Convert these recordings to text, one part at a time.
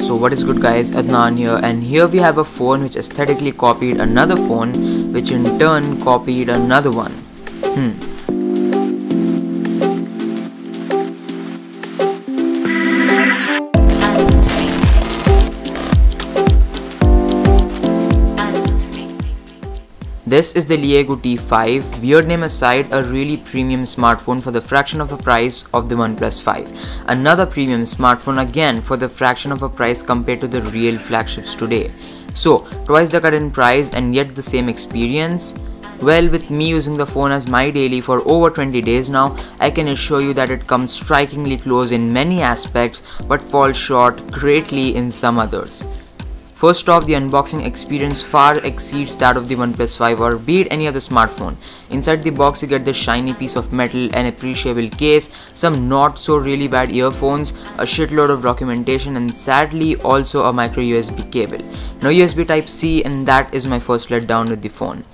So what is good guys, Adnan here, and here we have a phone which aesthetically copied another phone which in turn copied another one. This is the Lego T5, weird name aside, a really premium smartphone for the fraction of a price of the OnePlus 5. Another premium smartphone again for the fraction of a price compared to the real flagships today. So, twice the cut in price and yet the same experience? Well, with me using the phone as my daily for over 20 days now, I can assure you that it comes strikingly close in many aspects but falls short greatly in some others. First off, the unboxing experience far exceeds that of the OnePlus 5 or be it any other smartphone. Inside the box you get this shiny piece of metal, an appreciable case, some not so really bad earphones, a shitload of documentation and sadly also a micro USB cable. No USB Type-C, and that is my first letdown with the phone.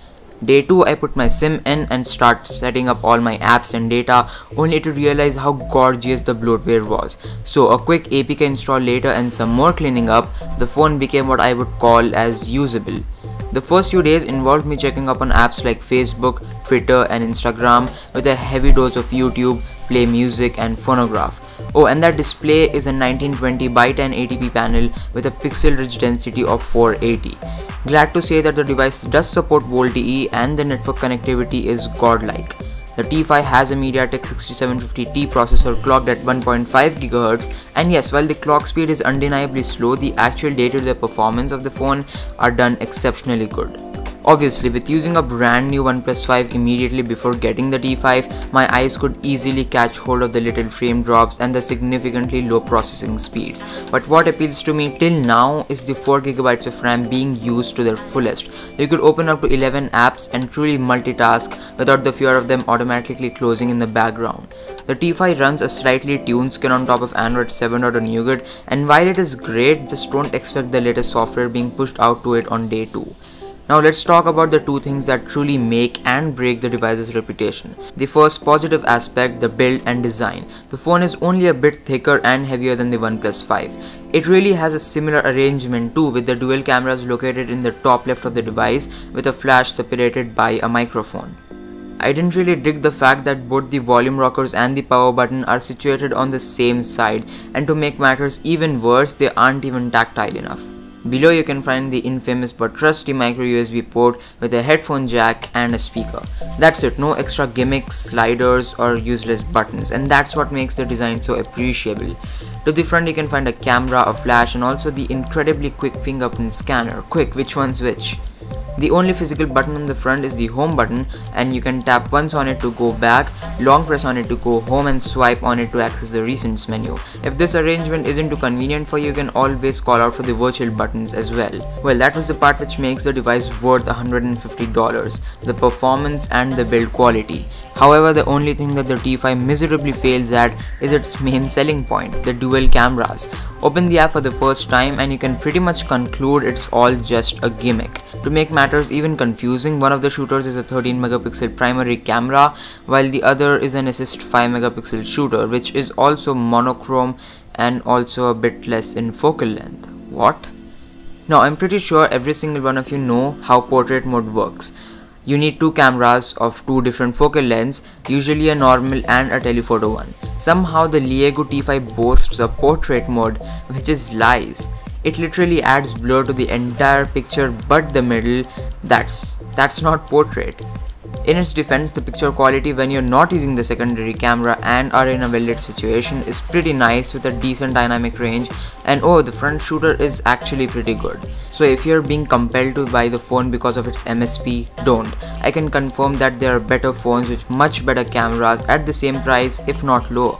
Day 2, I put my SIM in and start setting up all my apps and data, only to realize how gorgeous the bloatware was. So a quick APK install later and some more cleaning up, the phone became what I would call as usable. The first few days involved me checking up on apps like Facebook, Twitter and Instagram with a heavy dose of YouTube, Play Music and Phonograph. Oh, and that display is a 1920 by 1080p panel with a pixel rich density of 480. Glad to say that the device does support VoLTE and the network connectivity is godlike. The T5 has a MediaTek 6750T processor clocked at 1.5 GHz, and yes, while the clock speed is undeniably slow, the actual day-to-day performance of the phone are done exceptionally good. Obviously, with using a brand new OnePlus 5 immediately before getting the T5, my eyes could easily catch hold of the little frame drops and the significantly low processing speeds. But what appeals to me till now is the 4GB of RAM being used to their fullest. You could open up to 11 apps and truly multitask without the fear of them automatically closing in the background. The T5 runs a slightly tuned skin on top of Android 7 or Nougat, and while it is great, just don't expect the latest software being pushed out to it on day 2. Now let's talk about the two things that truly make and break the device's reputation. The first positive aspect, the build and design. The phone is only a bit thicker and heavier than the OnePlus 5. It really has a similar arrangement too, with the dual cameras located in the top left of the device with a flash separated by a microphone. I didn't really dig the fact that both the volume rockers and the power button are situated on the same side, and to make matters even worse, they aren't even tactile enough. Below you can find the infamous but trusty micro USB port with a headphone jack and a speaker. That's it, no extra gimmicks, sliders or useless buttons, and that's what makes the design so appreciable. To the front you can find a camera, a flash and also the incredibly quick fingerprint scanner. Quick, which one's which? The only physical button on the front is the home button, and you can tap once on it to go back, long press on it to go home and swipe on it to access the recents menu. If this arrangement isn't too convenient for you, you can always call out for the virtual buttons as well. Well, that was the part which makes the device worth $150, the performance and the build quality. However, the only thing that the T5 miserably fails at is its main selling point, the dual cameras. Open the app for the first time and you can pretty much conclude it's all just a gimmick. To make matters even confusing, one of the shooters is a 13 megapixel primary camera while the other is an assist 5 megapixel shooter, which is also monochrome and also a bit less in focal length. What? Now I'm pretty sure every single one of you know how portrait mode works. You need two cameras of two different focal lengths, usually a normal and a telephoto one. Somehow the Lego T5 boasts a portrait mode, which is lies. It literally adds blur to the entire picture, but the middle, that's not portrait. In its defense, the picture quality when you're not using the secondary camera and are in a well-lit situation is pretty nice with a decent dynamic range, and oh, the front shooter is actually pretty good. So if you're being compelled to buy the phone because of its MSP, don't. I can confirm that there are better phones with much better cameras at the same price, if not lower.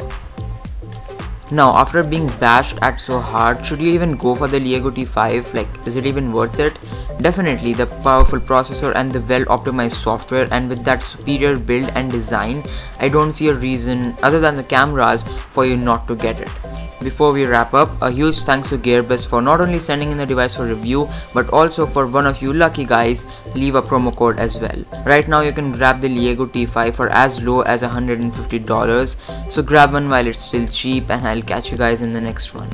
Now, after being bashed at so hard, should you even go for the Lego T5? Like, is it even worth it? Definitely, the powerful processor and the well-optimized software, and with that superior build and design, I don't see a reason other than the cameras for you not to get it. Before we wrap up, a huge thanks to Gearbest for not only sending in the device for review, but also for one of you lucky guys leave a promo code as well. Right now you can grab the Lego T5 for as low as $150, so grab one while it's still cheap, and I'll catch you guys in the next one.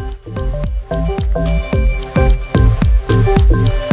bye.